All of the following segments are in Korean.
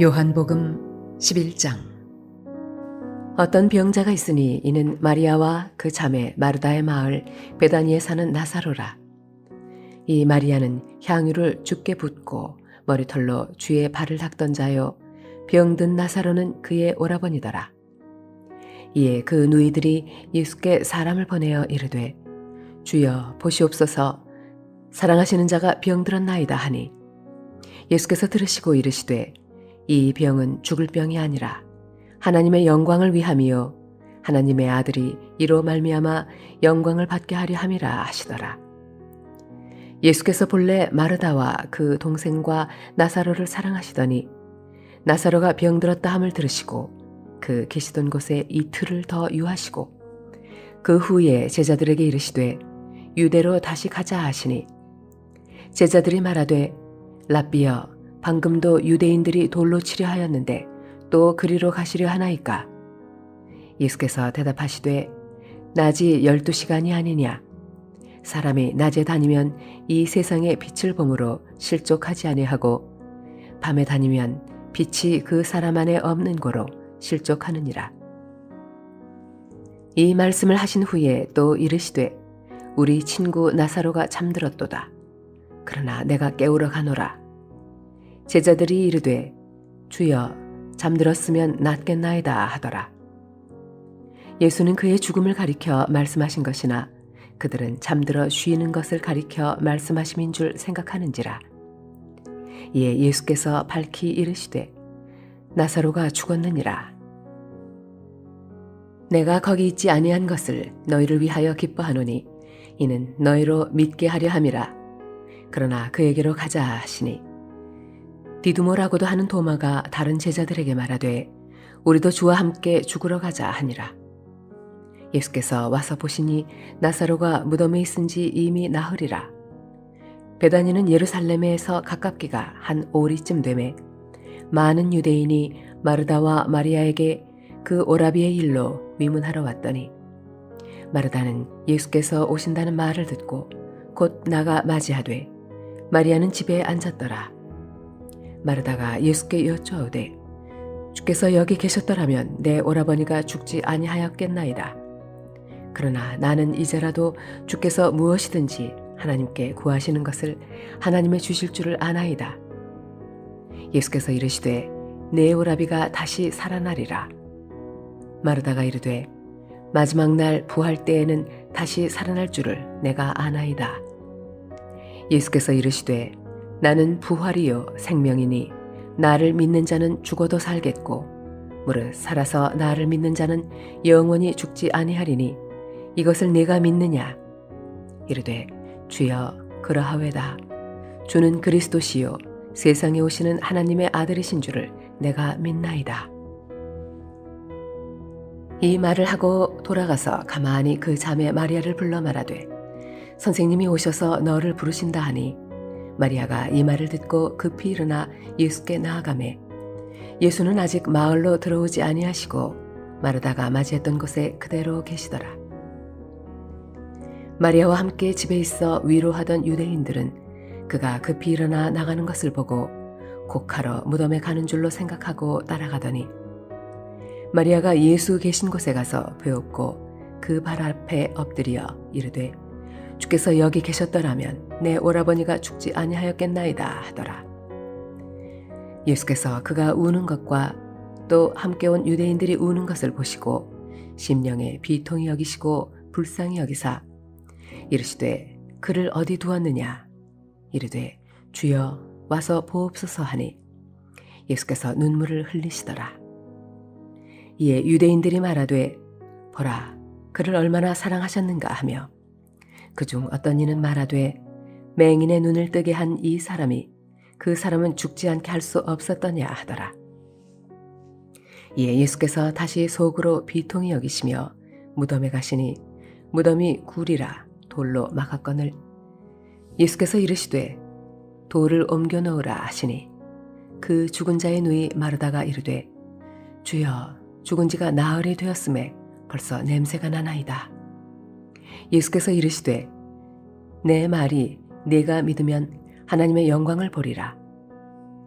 요한복음 11장. 어떤 병자가 있으니 이는 마리아와 그 자매 마르다의 마을 베다니에 사는 나사로라. 이 마리아는 향유를 주께 붓고 머리털로 주의 발을 닦던 자요, 병든 나사로는 그의 오라버니더라. 이에 그 누이들이 예수께 사람을 보내어 이르되, 주여 보시옵소서, 사랑하시는 자가 병들었나이다 하니, 예수께서 들으시고 이르시되, 이 병은 죽을 병이 아니라 하나님의 영광을 위함이요 하나님의 아들이 이로 말미암아 영광을 받게 하려 함이라 하시더라. 예수께서 본래 마르다와 그 동생과 나사로를 사랑하시더니 나사로가 병들었다 함을 들으시고 그 계시던 곳에 이틀을 더 유하시고 그 후에 제자들에게 이르시되 유대로 다시 가자 하시니, 제자들이 말하되 랍비여, 방금도 유대인들이 돌로 치려 하였는데 또 그리로 가시려 하나이까? 예수께서 대답하시되 낮이 12시간이 아니냐? 사람이 낮에 다니면 이 세상의 빛을 보므로 실족하지 아니하고 밤에 다니면 빛이 그 사람 안에 없는 고로 실족하느니라. 이 말씀을 하신 후에 또 이르시되 우리 친구 나사로가 잠들었도다. 그러나 내가 깨우러 가노라. 제자들이 이르되 주여, 잠들었으면 낫겠나이다 하더라. 예수는 그의 죽음을 가리켜 말씀하신 것이나 그들은 잠들어 쉬는 것을 가리켜 말씀하심인 줄 생각하는지라. 이에 예수께서 밝히 이르시되 나사로가 죽었느니라. 내가 거기 있지 아니한 것을 너희를 위하여 기뻐하노니 이는 너희로 믿게 하려 함이라. 그러나 그에게로 가자 하시니, 디두모라고도 하는 도마가 다른 제자들에게 말하되 우리도 주와 함께 죽으러 가자 하니라. 예수께서 와서 보시니 나사로가 무덤에 있은지 이미 나흘이라. 베다니는 예루살렘에서 가깝기가 한 오리쯤 되매 많은 유대인이 마르다와 마리아에게 그 오라비의 일로 위문하러 왔더니, 마르다는 예수께서 오신다는 말을 듣고 곧 나가 맞이하되 마리아는 집에 앉았더라. 마르다가 예수께 여쭈어오되 주께서 여기 계셨더라면 내 오라버니가 죽지 아니하였겠나이다. 그러나 나는 이제라도 주께서 무엇이든지 하나님께 구하시는 것을 하나님의 주실 줄을 아나이다. 예수께서 이르시되 내 오라비가 다시 살아나리라. 마르다가 이르되 마지막 날 부활 때에는 다시 살아날 줄을 내가 아나이다. 예수께서 이르시되 나는 부활이요 생명이니 나를 믿는 자는 죽어도 살겠고 무릇 살아서 나를 믿는 자는 영원히 죽지 아니하리니 이것을 네가 믿느냐? 이르되 주여, 그러하외다. 주는 그리스도시요 세상에 오시는 하나님의 아들이신 줄을 내가 믿나이다. 이 말을 하고 돌아가서 가만히 그 자매 마리아를 불러 말하되 선생님이 오셔서 너를 부르신다 하니, 마리아가 이 말을 듣고 급히 일어나 예수께 나아가매 예수는 아직 마을로 들어오지 아니하시고 마르다가 맞이했던 곳에 그대로 계시더라. 마리아와 함께 집에 있어 위로하던 유대인들은 그가 급히 일어나 나가는 것을 보고 곡하러 무덤에 가는 줄로 생각하고 따라가더니, 마리아가 예수 계신 곳에 가서 배웁고 그 발 앞에 엎드려 이르되 주께서 여기 계셨더라면 내 오라버니가 죽지 아니하였겠나이다 하더라. 예수께서 그가 우는 것과 또 함께 온 유대인들이 우는 것을 보시고 심령에 비통히 여기시고 불쌍히 여기사 이르시되 그를 어디 두었느냐? 이르되 주여, 와서 보옵소서 하니 예수께서 눈물을 흘리시더라. 이에 유대인들이 말하되 보라, 그를 얼마나 사랑하셨는가 하며 그중 어떤 이는 말하되 맹인의 눈을 뜨게 한 이 사람이 그 사람은 죽지 않게 할 수 없었더냐 하더라. 이에 예수께서 다시 속으로 비통히 여기시며 무덤에 가시니 무덤이 굴이라 돌로 막았거늘 예수께서 이르시되 돌을 옮겨 놓으라 하시니, 그 죽은 자의 누이 마르다가 이르되 주여, 죽은 지가 나흘이 되었음에 벌써 냄새가 나나이다. 예수께서 이르시되 내 말이 네가 믿으면 하나님의 영광을 보리라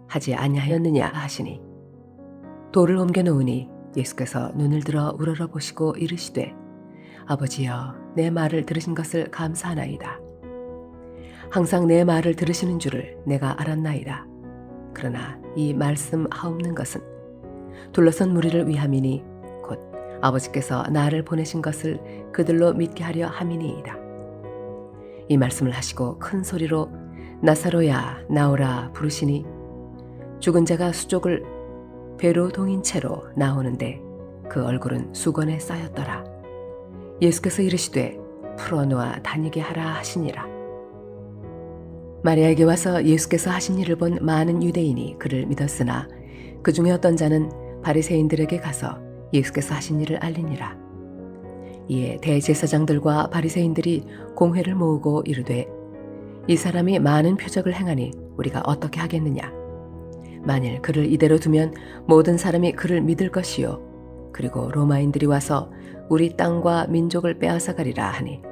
하지 아니하였느냐 하시니, 돌을 옮겨 놓으니 예수께서 눈을 들어 우러러 보시고 이르시되 아버지여 내 말을 들으신 것을 감사하나이다. 항상 내 말을 들으시는 줄을 내가 알았나이다. 그러나 이 말씀 하옵는 것은 둘러선 무리를 위함이니 곧 아버지께서 나를 보내신 것을 그들로 믿게 하려 함이니이다. 이 말씀을 하시고 큰 소리로 나사로야 나오라 부르시니 죽은 자가 수족을 배로 동인 채로 나오는데 그 얼굴은 수건에 쌓였더라. 예수께서 이르시되 풀어놓아 다니게 하라 하시니라. 마리아에게 와서 예수께서 하신 일을 본 많은 유대인이 그를 믿었으나 그 중에 어떤 자는 바리새인들에게 가서 예수께서 하신 일을 알리니라. 이에 대제사장들과 바리새인들이 공회를 모으고 이르되 이 사람이 많은 표적을 행하니 우리가 어떻게 하겠느냐. 만일 그를 이대로 두면 모든 사람이 그를 믿을 것이요 그리고 로마인들이 와서 우리 땅과 민족을 빼앗아가리라 하니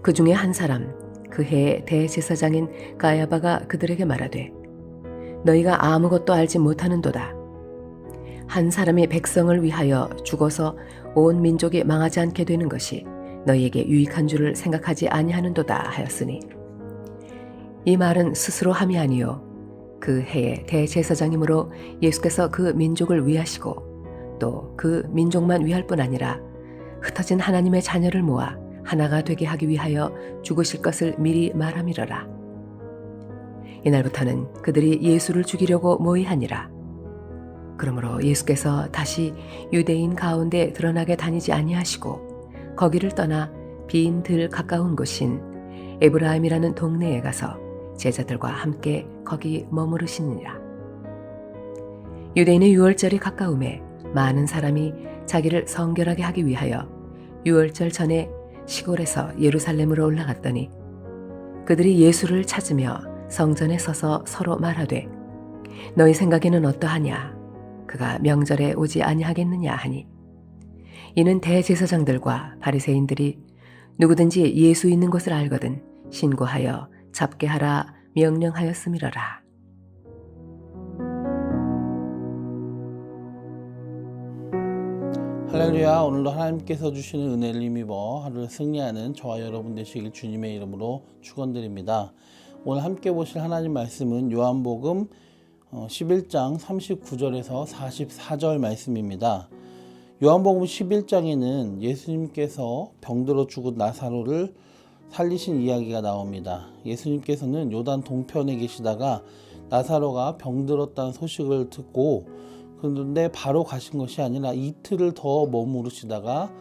그 중에 한 사람 그 해의 대제사장인 가야바가 그들에게 말하되 너희가 아무것도 알지 못하는도다. 한 사람이 백성을 위하여 죽어서 온 민족이 망하지 않게 되는 것이 너희에게 유익한 줄을 생각하지 아니하는도다 하였으니 이 말은 스스로 함이 아니요 그 해의 대제사장이므로 예수께서 그 민족을 위하시고 또 그 민족만 위할 뿐 아니라 흩어진 하나님의 자녀를 모아 하나가 되게 하기 위하여 죽으실 것을 미리 말함이러라. 이날부터는 그들이 예수를 죽이려고 모의하니라. 그러므로 예수께서 다시 유대인 가운데 드러나게 다니지 아니하시고 거기를 떠나 빈 들 가까운 곳인 에브라임이라는 동네에 가서 제자들과 함께 거기 머무르시니라. 유대인의 유월절이 가까움에 많은 사람이 자기를 성결하게 하기 위하여 유월절 전에 시골에서 예루살렘으로 올라갔더니 그들이 예수를 찾으며 성전에 서서 서로 말하되 너희 생각에는 어떠하냐 그가 명절에 오지 아니하겠느냐 하니 이는 대제사장들과 바리새인들이 누구든지 예수 있는 곳을 알거든 신고하여 잡게 하라 명령하였음이러라. 할렐루야. 오늘도 하나님께서 주시는 은혜를 힘입어 하루를 승리하는 저와 여러분 되시길 주님의 이름으로 축원드립니다. 오늘 함께 보실 하나님 말씀은 요한복음 11장 39절에서 44절 말씀입니다. 요한복음 11장에는 예수님께서 병들어 죽은 나사로를 살리신 이야기가 나옵니다. 예수님께서는 요단 동편에 계시다가 나사로가 병들었다는 소식을 듣고 그런데 바로 가신 것이 아니라 이틀을 더 머무르시다가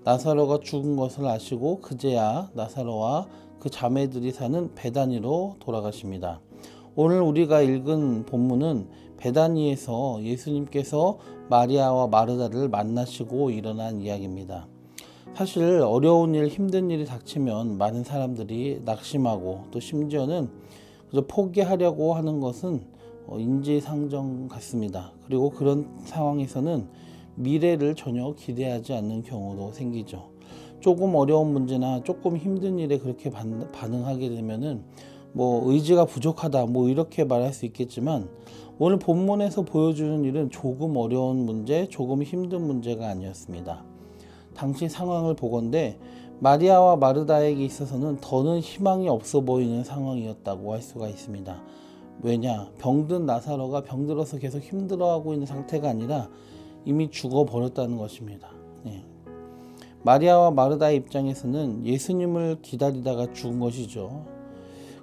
나사로가 죽은 것을 아시고 그제야 나사로와 그 자매들이 사는 베다니로 돌아가십니다. 오늘 우리가 읽은 본문은 베다니에서 예수님께서 마리아와 마르다를 만나시고 일어난 이야기입니다. 사실 어려운 일, 힘든 일이 닥치면 많은 사람들이 낙심하고 또 심지어는 그저 포기하려고 하는 것은 인지상정 같습니다. 그리고 그런 상황에서는 미래를 전혀 기대하지 않는 경우도 생기죠. 조금 어려운 문제나 조금 힘든 일에 그렇게 반응하게 되면은 의지가 부족하다 이렇게 말할 수 있겠지만 오늘 본문에서 보여주는 일은 조금 어려운 문제, 조금 힘든 문제가 아니었습니다. 당시 상황을 보건대 마리아와 마르다에게 있어서는 더는 희망이 없어 보이는 상황이었다고 할 수가 있습니다. 왜냐? 병든 나사로가 병들어서 계속 힘들어하고 있는 상태가 아니라 이미 죽어버렸다는 것입니다. 마리아와 마르다의 입장에서는 예수님을 기다리다가 죽은 것이죠.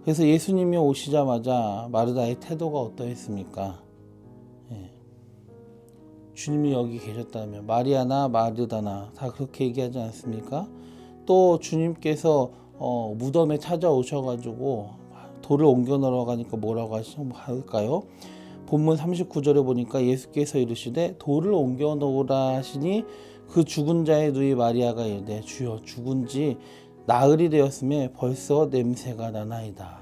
그래서 예수님이 오시자마자 마르다의 태도가 어떠했습니까? 주님이 여기 계셨다면 마리아나 마르다나 다 그렇게 얘기하지 않습니까? 또 주님께서 무덤에 찾아오셔가지고 돌을 옮겨 넣으러 가니까 뭐라고 할까요? 본문 39절에 보니까 예수께서 이르시되 돌을 옮겨 놓으라 하시니 그 죽은 자의 누이 마리아가 이르되 주여 죽은 지 나흘이 되었음에 벌써 냄새가 나나이다.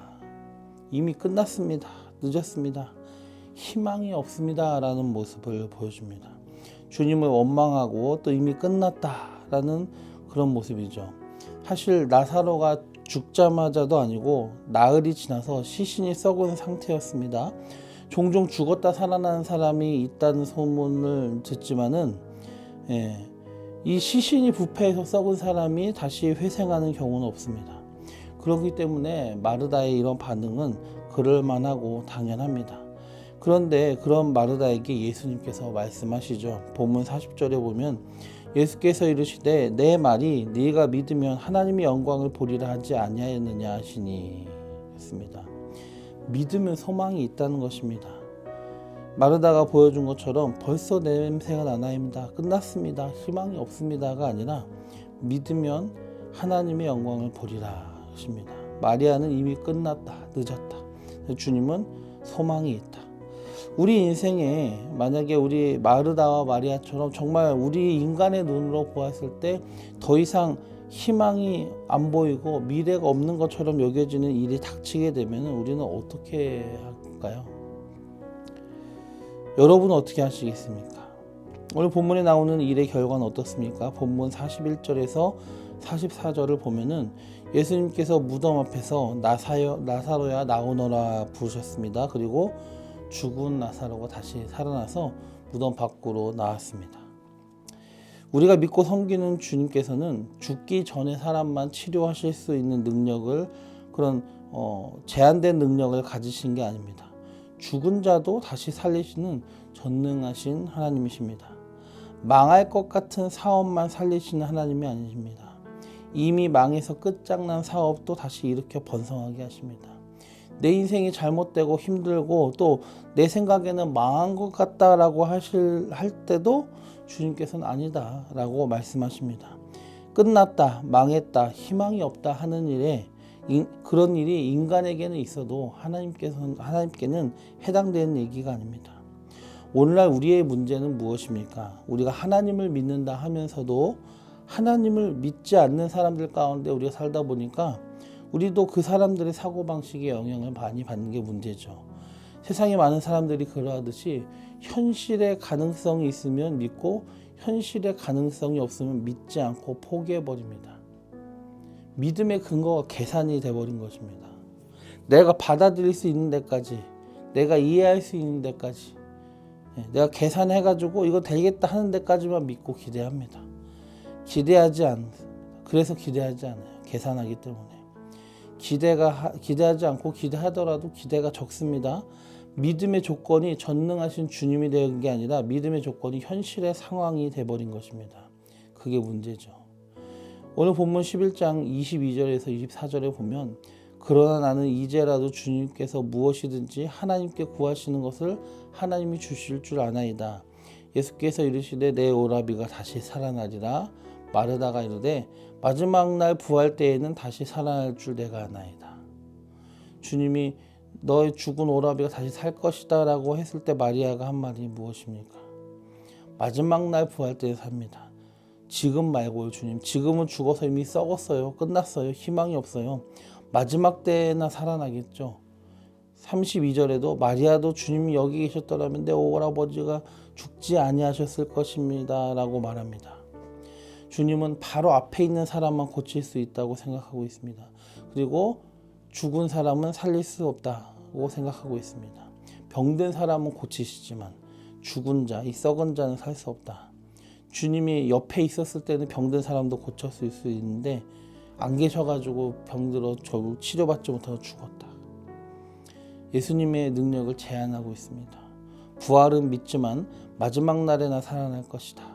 이미 끝났습니다. 늦었습니다. 희망이 없습니다. 라는 모습을 보여줍니다. 주님을 원망하고 또 이미 끝났다라는 그런 모습이죠. 사실 나사로가 죽자마자도 아니고 나흘이 지나서 시신이 썩은 상태였습니다. 종종 죽었다 살아나는 사람이 있다는 소문을 듣지만은 이 시신이 부패해서 썩은 사람이 다시 회생하는 경우는 없습니다. 그렇기 때문에 마르다의 이런 반응은 그럴만하고 당연합니다. 그런데 그런 마르다에게 예수님께서 말씀하시죠. 본문 40절에 보면 예수께서 이르시되 내 말이 네가 믿으면 하나님의 영광을 보리라 하지 아니하였느냐 하시니 했습니다. 믿으면 소망이 있다는 것입니다. 마르다가 보여준 것처럼 벌써 냄새가 나나입니다. 끝났습니다. 희망이 없습니다가 아니라 믿으면 하나님의 영광을 보리라 하십니다. 마리아는 이미 끝났다. 늦었다. 주님은 소망이 있다. 우리 인생에 만약에 우리 마르다와 마리아처럼 정말 우리 인간의 눈으로 보았을 때 더 이상 희망이 안 보이고 미래가 없는 것처럼 여겨지는 일이 닥치게 되면 우리는 어떻게 할까요? 여러분은 어떻게 하시겠습니까? 오늘 본문에 나오는 일의 결과는 어떻습니까? 본문 41절에서 44절을 보면은 예수님께서 무덤 앞에서 나사로야 나오너라 부르셨습니다. 그리고 죽은 나사로가 다시 살아나서 무덤 밖으로 나왔습니다. 우리가 믿고 섬기는 주님께서는 죽기 전에 사람만 치료하실 수 있는 능력을 그런 제한된 능력을 가지신 게 아닙니다. 죽은 자도 다시 살리시는 전능하신 하나님이십니다. 망할 것 같은 사업만 살리시는 하나님이 아니십니다. 이미 망해서 끝장난 사업도 다시 일으켜 번성하게 하십니다. 내 인생이 잘못되고 힘들고 또 내 생각에는 망한 것 같다라고 할 때도 주님께서는 아니다 라고 말씀하십니다. 끝났다, 망했다, 희망이 없다 하는 일에 그런 일이 인간에게는 있어도 하나님께는 해당되는 얘기가 아닙니다. 오늘날 우리의 문제는 무엇입니까? 우리가 하나님을 믿는다 하면서도 하나님을 믿지 않는 사람들 가운데 우리가 살다 보니까 우리도 그 사람들의 사고방식에 영향을 많이 받는 게 문제죠. 세상에 많은 사람들이 그러하듯이 현실의 가능성이 있으면 믿고 현실의 가능성이 없으면 믿지 않고 포기해버립니다. 믿음의 근거가 계산이 돼버린 것입니다. 내가 받아들일 수 있는 데까지, 내가 이해할 수 있는 데까지, 내가 계산해가지고 이거 되겠다 하는 데까지만 믿고 기대합니다. 그래서 기대하지 않아요. 계산하기 때문에. 기대하지 않고 기대하더라도 기대가 적습니다. 믿음의 조건이 전능하신 주님이 된 게 아니라 믿음의 조건이 현실의 상황이 돼버린 것입니다. 그게 문제죠. 오늘 본문 11장 22절에서 24절에 보면 그러나 나는 이제라도 주님께서 무엇이든지 하나님께 구하시는 것을 하나님이 주실 줄 아나이다. 예수께서 이르시되 내 오라비가 다시 살아나리라. 마르다가 이르되 마지막 날 부활 때에는 다시 살아날 줄 내가 아나이다. 주님이 너의 죽은 오라비가 다시 살 것이다 라고 했을 때 마리아가 한 말이 무엇입니까? 마지막 날 부활 때에 삽니다. 지금 말고요 주님. 지금은 죽어서 이미 썩었어요. 끝났어요. 희망이 없어요. 마지막 때나 살아나겠죠. 32절에도 마리아도 주님이 여기 계셨더라면 내 오라버지가 죽지 아니하셨을 것입니다 라고 말합니다. 주님은 바로 앞에 있는 사람만 고칠 수 있다고 생각하고 있습니다. 그리고 죽은 사람은 살릴 수 없다고 생각하고 있습니다. 병든 사람은 고치시지만 죽은 자, 이 썩은 자는 살 수 없다. 주님이 옆에 있었을 때는 병든 사람도 고쳤을 수 있는데 안 계셔가지고 병들어 결국 치료받지 못하고 죽었다. 예수님의 능력을 제한하고 있습니다. 부활은 믿지만 마지막 날에나 살아날 것이다.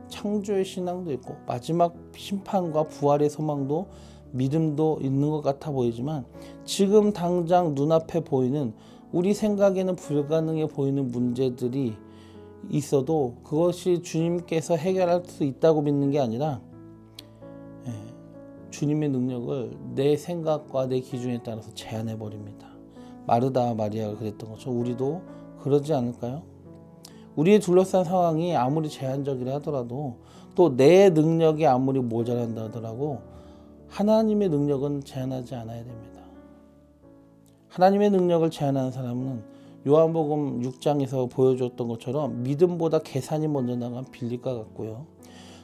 창조의 신앙도 있고 마지막 심판과 부활의 소망도 믿음도 있는 것 같아 보이지만 지금 당장 눈앞에 보이는 우리 생각에는 불가능해 보이는 문제들이 있어도 그것이 주님께서 해결할 수 있다고 믿는 게 아니라 주님의 능력을 내 생각과 내 기준에 따라서 제한해 버립니다. 마르다와 마리아가 그랬던 것처럼 우리도 그러지 않을까요? 우리의 둘러싼 상황이 아무리 제한적이라 하더라도 또 내 능력이 아무리 모자란다 하더라도 하나님의 능력은 제한하지 않아야 됩니다. 하나님의 능력을 제한하는 사람은 요한복음 6장에서 보여줬던 것처럼 믿음보다 계산이 먼저 나간 빌립과 같고요.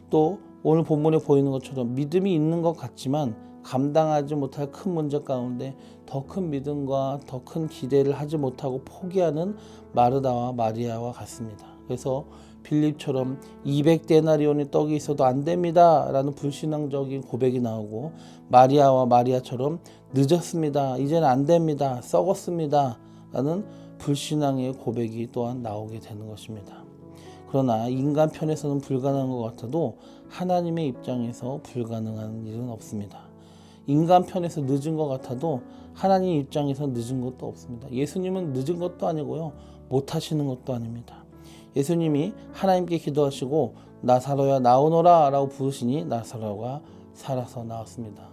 또 오늘 본문에 보이는 것처럼 믿음이 있는 것 같지만 감당하지 못할 큰 문제 가운데 더 큰 믿음과 더 큰 기대를 하지 못하고 포기하는 마르다와 마리아와 같습니다. 그래서 빌립처럼 200데나리온의 떡이 있어도 안 됩니다 라는 불신앙적인 고백이 나오고, 마리아와 마리아처럼 늦었습니다, 이제는 안 됩니다, 썩었습니다 라는 불신앙의 고백이 또한 나오게 되는 것입니다. 그러나 인간 편에서는 불가능한 것 같아도 하나님의 입장에서 불가능한 일은 없습니다. 인간 편에서 늦은 것 같아도 하나님 입장에서 늦은 것도 없습니다. 예수님은 늦은 것도 아니고요, 못하시는 것도 아닙니다. 예수님이 하나님께 기도하시고 나사로야 나오너라 라고 부르시니 나사로가 살아서 나왔습니다.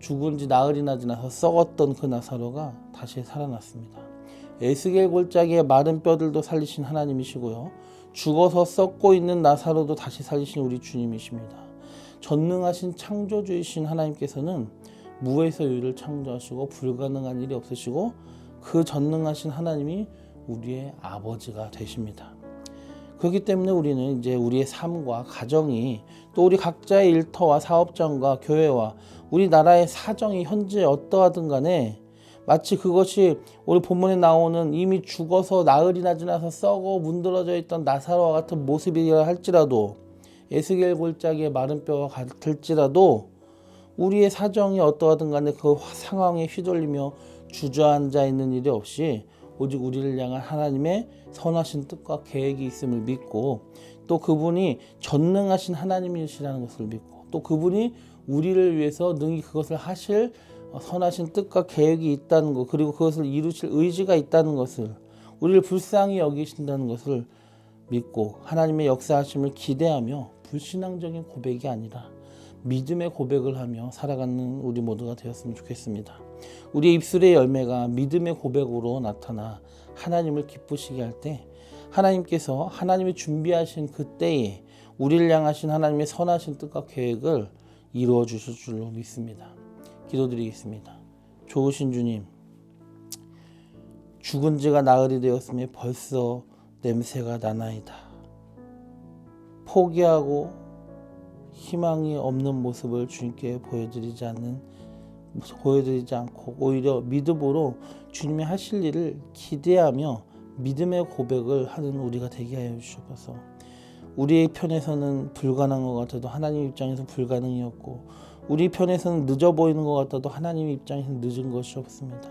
죽은 지 나흘이나 지나서 썩었던 그 나사로가 다시 살아났습니다. 에스겔 골짜기의 마른 뼈들도 살리신 하나님이시고요, 죽어서 썩고 있는 나사로도 다시 살리신 우리 주님이십니다. 전능하신 창조주이신 하나님께서는 무에서 유를 창조하시고 불가능한 일이 없으시고, 그 전능하신 하나님이 우리의 아버지가 되십니다. 그렇기 때문에 우리는 이제 우리의 삶과 가정이, 또 우리 각자의 일터와 사업장과 교회와 우리나라의 사정이 현재 어떠하든 간에 마치 그것이 오늘 본문에 나오는 이미 죽어서 나흘이나 지나서 썩어 문드러져 있던 나사로와 같은 모습이라 할지라도, 에스겔 골짜기의 마른 뼈와 같을지라도, 우리의 사정이 어떠하든 간에 그 상황에 휘둘리며 주저앉아 있는 일이 없이 오직 우리를 향한 하나님의 선하신 뜻과 계획이 있음을 믿고, 또 그분이 전능하신 하나님이시라는 것을 믿고, 또 그분이 우리를 위해서 능히 그것을 하실 선하신 뜻과 계획이 있다는 것, 그리고 그것을 이루실 의지가 있다는 것을, 우리를 불쌍히 여기신다는 것을 믿고 하나님의 역사하심을 기대하며 불신앙적인 고백이 아니라 믿음의 고백을 하며 살아가는 우리 모두가 되었으면 좋겠습니다. 우리의 입술의 열매가 믿음의 고백으로 나타나 하나님을 기쁘시게 할 때, 하나님께서 하나님이 준비하신 그 때에 우리를 향하신 하나님의 선하신 뜻과 계획을 이루어 주실 줄로 믿습니다. 기도드리겠습니다. 좋으신 주님, 죽은 지가 나흘이 되었으니 벌써 냄새가 나나이다. 포기하고 희망이 없는 모습을 주님께 보여드리지 않고 오히려 믿음으로 주님이 하실 일을 기대하며 믿음의 고백을 하는 우리가 되게 하여 주시옵소서. 우리의 편에서는 불가능한 것 같아도 하나님 입장에서 불가능이었고, 우리 편에서는 늦어 보이는 것 같아도 하나님 입장에서는 늦은 것이 없습니다.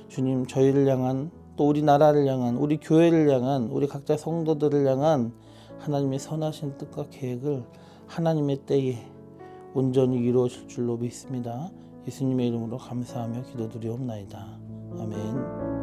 주님, 저희를 향한, 또 우리 나라를 향한, 우리 교회를 향한, 우리 각자 성도들을 향한 하나님의 선하신 뜻과 계획을 하나님의 때에 온전히 이루어질 줄로 믿습니다. 예수님의 이름으로 감사하며 기도드리옵나이다. 아멘.